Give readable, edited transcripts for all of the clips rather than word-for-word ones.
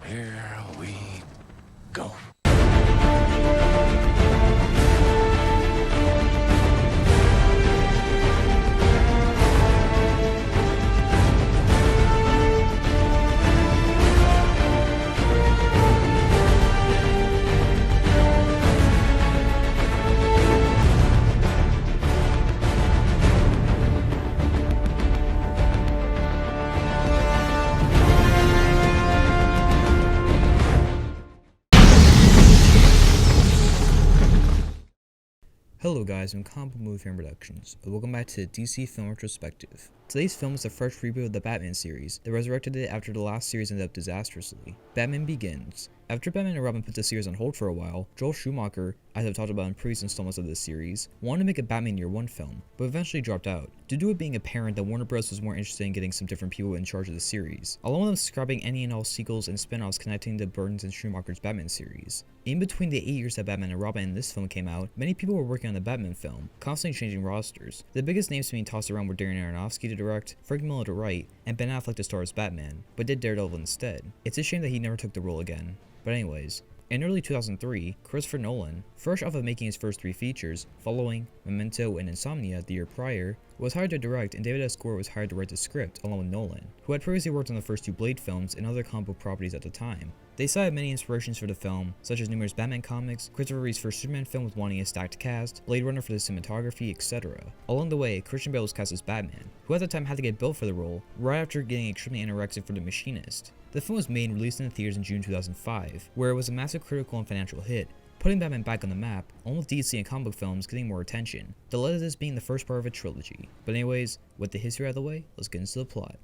Here we go. Hello guys, I'm Comic Book Movie Fan Productions, and welcome back to the DC Film Retrospective. Today's film is the fresh reboot of the Batman series that resurrected it after the last series ended up disastrously. Batman Begins. After Batman and Robin put the series on hold for a while, Joel Schumacher, as I've talked about in previous installments of this series, wanted to make a Batman Year 1 film, but eventually dropped out, due to it being apparent that Warner Bros. Was more interested in getting some different people in charge of the series, along with them scrapping any and all sequels and spin-offs connecting to Burton's and Schumacher's Batman series. In between the 8 years that Batman and Robin and this film came out, many people were working on the Batman film, constantly changing rosters. The biggest names being tossed around were Darren Aronofsky to direct, Frank Miller to write, and Ben Affleck to star as Batman, but did Daredevil instead. It's a shame that he never took the role again. But anyways, in early 2003, Christopher Nolan, fresh off of making his first 3 features, following Memento and Insomnia the year prior, was hired to direct, and David S. Goyer was hired to write the script along with Nolan, who had previously worked on the first 2 Blade films and other comic book properties at the time. They cited many inspirations for the film, such as numerous Batman comics, Christopher Reeve's first Superman film with wanting a stacked cast, Blade Runner for the cinematography, etc. Along the way, Christian Bale was cast as Batman, who at the time had to get built for the role, right after getting extremely anorexic for The Machinist. The film was made and released in the theaters in June 2005, where it was a massive critical and financial hit, putting Batman back on the map, along with DC and comic book films getting more attention, the led to this being the first part of a trilogy. But anyways, with the history out of the way, let's get into the plot.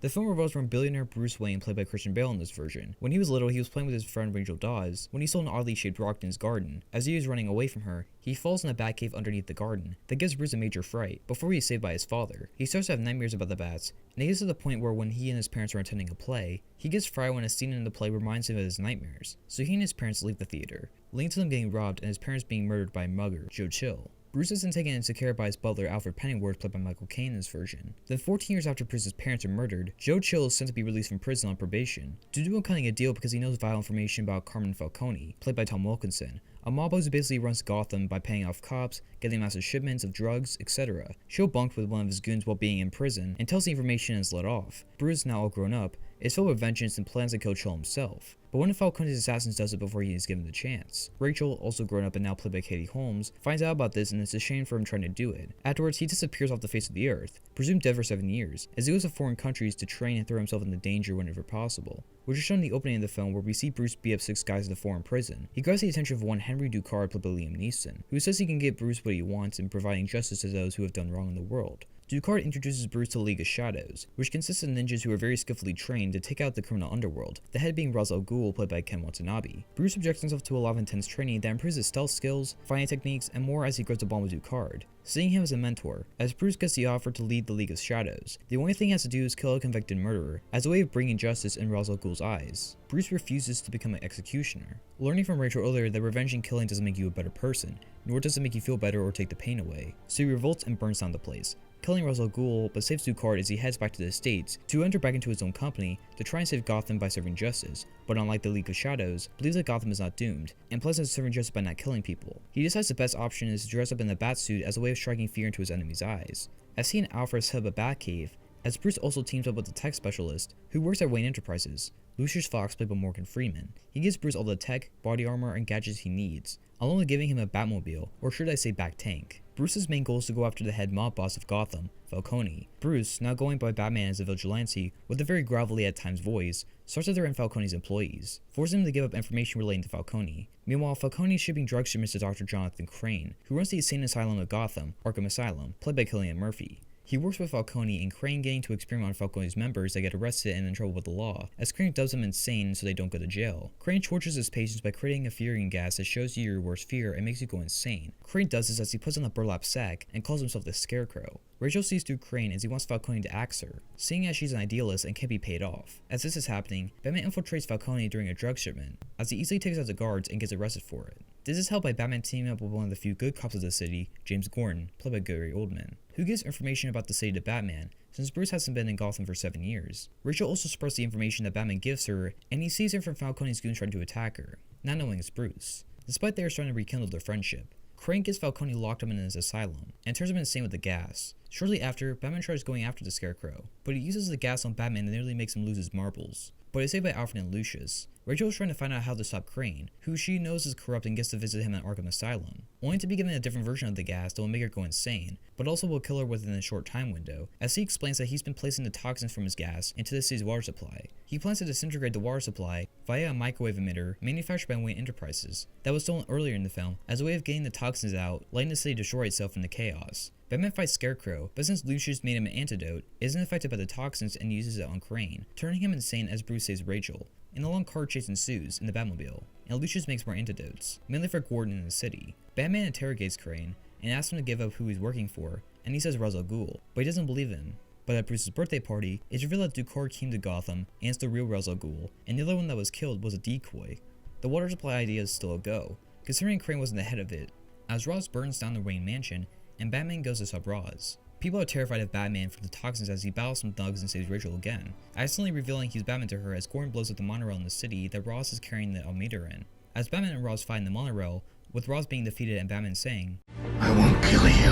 The film revolves around billionaire Bruce Wayne, played by Christian Bale in this version. When he was little, he was playing with his friend Rachel Dawes when he saw an oddly shaped rock in his garden. As he was running away from her, he falls in a bat cave underneath the garden. That gives Bruce a major fright, before he is saved by his father. He starts to have nightmares about the bats, and it gets to the point where when he and his parents are attending a play, he gets frightened when a scene in the play reminds him of his nightmares. So he and his parents leave the theater, leading to them getting robbed and his parents being murdered by a mugger, Joe Chill. Bruce is then taken into care by his butler Alfred Pennyworth, played by Michael Caine in this version. Then 14 years after Bruce's parents are murdered, Joe Chill is sent to be released from prison on probation, due to him cutting a deal because he knows vital information about Carmine Falcone, played by Tom Wilkinson, a mob boss who basically runs Gotham by paying off cops, getting massive shipments of drugs, etc. Chill bunked with one of his goons while being in prison, and tells the information and is let off. Bruce, now all grown up, is filled with vengeance and plans to kill Chill himself. But one of Falcone's assassins does it before he is given the chance. Rachel, also grown up and now played by Katie Holmes, finds out about this and it's a shame for him trying to do it. Afterwards, he disappears off the face of the earth, presumed dead for 7 years, as he goes to foreign countries to train and throw himself into danger whenever possible, which is shown in the opening of the film where we see Bruce beat up 6 guys in a foreign prison. He grabs the attention of one Henry Ducard, played by Liam Neeson, who says he can get Bruce what he wants in providing justice to those who have done wrong in the world. Ducard introduces Bruce to the League of Shadows, which consists of ninjas who are very skillfully trained to take out the criminal underworld, the head being Ra's al Ghul, played by Ken Watanabe. Bruce subjects himself to a lot of intense training that improves his stealth skills, fighting techniques, and more as he grows to bond with Ducard, seeing him as a mentor. As Bruce gets the offer to lead the League of Shadows, the only thing he has to do is kill a convicted murderer, as a way of bringing justice in Ra's al Ghul's eyes. Bruce refuses to become an executioner, learning from Rachel earlier that revenge and killing doesn't make you a better person, nor does it make you feel better or take the pain away, so he revolts and burns down the place, killing Ra's al Ghul, but saves Ducard as he heads back to the States to enter back into his own company to try and save Gotham by serving justice, but unlike the League of Shadows, believes that Gotham is not doomed, and plans on serving justice by not killing people. He decides the best option is to dress up in the Batsuit as a way of striking fear into his enemy's eyes. As he and Alfred set up a Batcave, as Bruce also teams up with the tech specialist who works at Wayne Enterprises, Lucius Fox, played by Morgan Freeman. He gives Bruce all the tech, body armor, and gadgets he needs, along with giving him a Batmobile, or should I say Bat Tank. Bruce's main goal is to go after the head mob boss of Gotham, Falcone. Bruce, now going by Batman as a vigilante, with a very grovelly at times voice, starts to threaten Falcone's employees, forcing him to give up information relating to Falcone. Meanwhile, Falcone is shipping drug shipments to Dr. Jonathan Crane, who runs the insane asylum of Gotham, Arkham Asylum, played by Cillian Murphy. He works with Falcone and Crane getting to experiment on Falcone's members that get arrested and in trouble with the law, as Crane does them insane so they don't go to jail. Crane tortures his patients by creating a fearing gas that shows you your worst fear and makes you go insane. Crane does this as he puts on a burlap sack and calls himself the Scarecrow. Rachel sees through Crane as he wants Falcone to axe her, seeing as she's an idealist and can't be paid off. As this is happening, Batman infiltrates Falcone during a drug shipment, as he easily takes out the guards and gets arrested for it. This is helped by Batman teaming up with one of the few good cops of the city, James Gordon, played by Gary Oldman, who gives information about the city to Batman, since Bruce hasn't been in Gotham for 7 years. Rachel also spreads the information that Batman gives her, and he sees her from Falcone's goons trying to attack her, not knowing it's Bruce, despite they are starting to rekindle their friendship. Crane gets Falcone locked up in his asylum, and turns him insane with the gas. Shortly after, Batman tries going after the Scarecrow, but he uses the gas on Batman and nearly makes him lose his marbles, but is saved by Alfred and Lucius. Rachel is trying to find out how to stop Crane, who she knows is corrupt and gets to visit him at Arkham Asylum, only to be given a different version of the gas that will make her go insane, but also will kill her within a short time window, as he explains that he's been placing the toxins from his gas into the city's water supply. He plans to disintegrate the water supply via a microwave emitter manufactured by Wayne Enterprises that was stolen earlier in the film as a way of getting the toxins out, letting the city destroy itself in the chaos. Batman fights Scarecrow, but since Lucius made him an antidote, isn't affected by the toxins and uses it on Crane, turning him insane as Bruce saves Rachel. And a long car chase ensues in the Batmobile, and Lucius makes more antidotes, mainly for Gordon in the city. Batman interrogates Crane and asks him to give up who he's working for, and he says Ra's al Ghul, but he doesn't believe him. But at Bruce's birthday party, it's revealed that Ducard came to Gotham and it's the real Ra's al Ghul, and the other one that was killed was a decoy. The water supply idea is still a go, considering Crane wasn't the head of it, as Ra's burns down the Wayne mansion, and Batman goes to stop Ra's. People are terrified of Batman from the toxins as he battles some thugs and saves Rachel again, accidentally revealing he's Batman to her as Gordon blows up the monorail in the city that Ra's is carrying the Almeida in. As Batman and Ra's fight in the monorail, with Ra's being defeated and Batman saying, I won't kill you,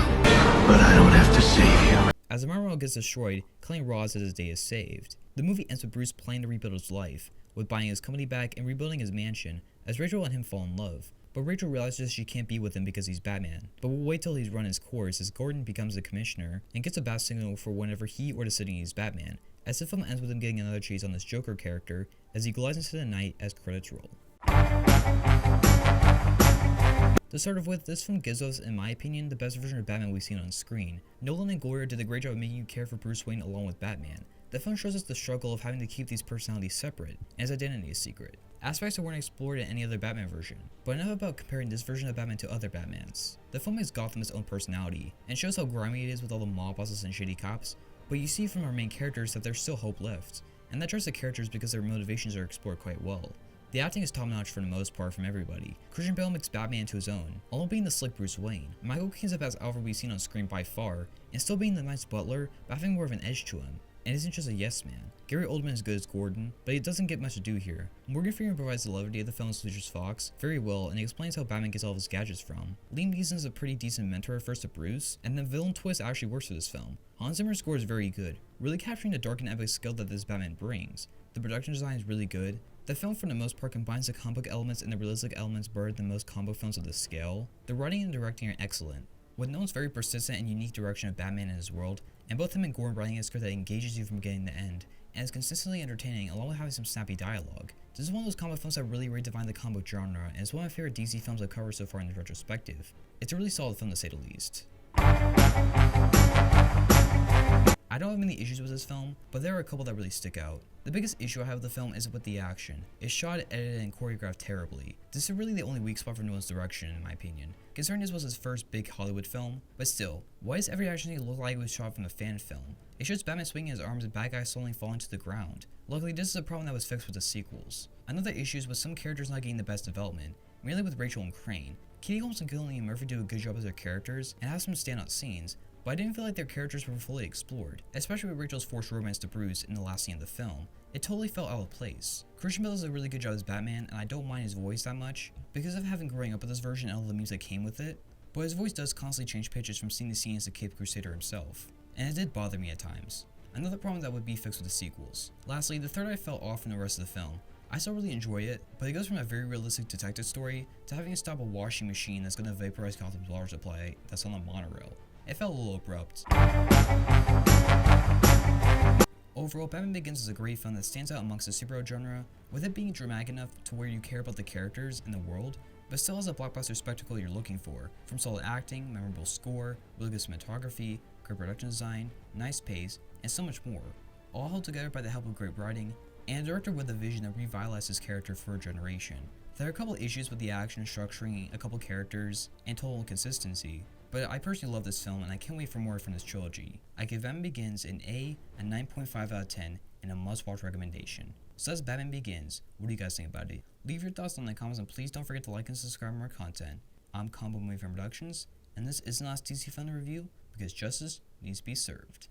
but I don't have to save you. As the monorail gets destroyed, killing Ra's as his day is saved. The movie ends with Bruce planning to rebuild his life, with buying his company back and rebuilding his mansion, as Rachel and him fall in love. But Rachel realizes she can't be with him because he's Batman, but will wait till he's run his course as Gordon becomes the commissioner and gets a bat signal for whenever he or the city needs Batman, as the film ends with him getting another chase on this Joker character as he glides into the night as credits roll. To start off with, this film gives us, in my opinion, the best version of Batman we've seen on screen. Nolan and Goyer did a great job of making you care for Bruce Wayne along with Batman. The film shows us the struggle of having to keep these personalities separate, and his identity is secret. Aspects that weren't explored in any other Batman version, but enough about comparing this version of Batman to other Batmans. The film makes Gotham its own personality, and shows how grimy it is with all the mob bosses and shady cops, but you see from our main characters that there's still hope left, and that trusts the characters because their motivations are explored quite well. The acting is top notch for the most part from everybody. Christian Bale makes Batman into his own, although being the slick Bruce Wayne. Michael Keaton's the best Alfred we've seen on screen by far, and still being the nice butler, but having more of an edge to him, and isn't just a yes man. Gary Oldman is good as Gordon, but he doesn't get much to do here. Morgan Freeman provides the levity of the film's Lucius Fox very well, and he explains how Batman gets all of his gadgets from. Liam Neeson is a pretty decent mentor at first to Bruce, and the villain twist actually works for this film. Hans Zimmer's score is very good, really capturing the dark and epic skill that this Batman brings. The production design is really good. The film for the most part combines the comic book elements and the realistic elements better than most comic book films of this scale. The writing and directing are excellent, with Nolan's very persistent and unique direction of Batman and his world, and both him and Gordon writing a script that engages you from beginning to end, and is consistently entertaining along with having some snappy dialogue. This is one of those comic films that really redefine the comic book genre, and it's one of my favorite DC films I've covered so far in the retrospective. It's a really solid film to say the least. I don't have many issues with this film, but there are a couple that really stick out. The biggest issue I have with the film is with the action. It's shot, edited, and choreographed terribly. This is really the only weak spot for Nolan's direction, in my opinion, considering this was his first big Hollywood film. But still, why does every action scene look like it was shot from a fan film? It shows Batman swinging his arms and bad guys slowly falling to the ground. Luckily, this is a problem that was fixed with the sequels. Another issue is with some characters not getting the best development, mainly with Rachel and Crane. Katie Holmes and Cillian Murphy do a good job as their characters and have some standout scenes, but I didn't feel like their characters were fully explored, especially with Rachel's forced romance to Bruce in the last scene of the film. It totally felt out of place. Christian Bale does a really good job as Batman, and I don't mind his voice that much, because of having growing up with this version and all the memes that came with it, but his voice does constantly change pitches from scene to scene as the Cape Crusader himself, and it did bother me at times. Another problem that would be fixed with the sequels. Lastly, the third act fell off from the rest of the film. I still really enjoy it, but it goes from a very realistic detective story to having to stop a washing machine that's going to vaporize Gotham's water supply that's on a monorail. It felt a little abrupt. Overall, Batman Begins is a great film that stands out amongst the superhero genre, with it being dramatic enough to where you care about the characters and the world, but still has a blockbuster spectacle you're looking for, from solid acting, memorable score, really good cinematography, great production design, nice pace, and so much more, all held together by the help of great writing, and a director with a vision that revitalized his character for a generation. There are a couple issues with the action structuring, a couple characters, and total inconsistency, But I personally love this film, and I can't wait for more from this trilogy. I give Batman Begins an A, a 9.5 out of 10, and a must-watch recommendation. So that's Batman Begins. What do you guys think about it? Leave your thoughts in the comments, and please don't forget to like and subscribe for more content. I'm Combo Movie Film Productions, and this is the last DC Film review, because justice needs to be served.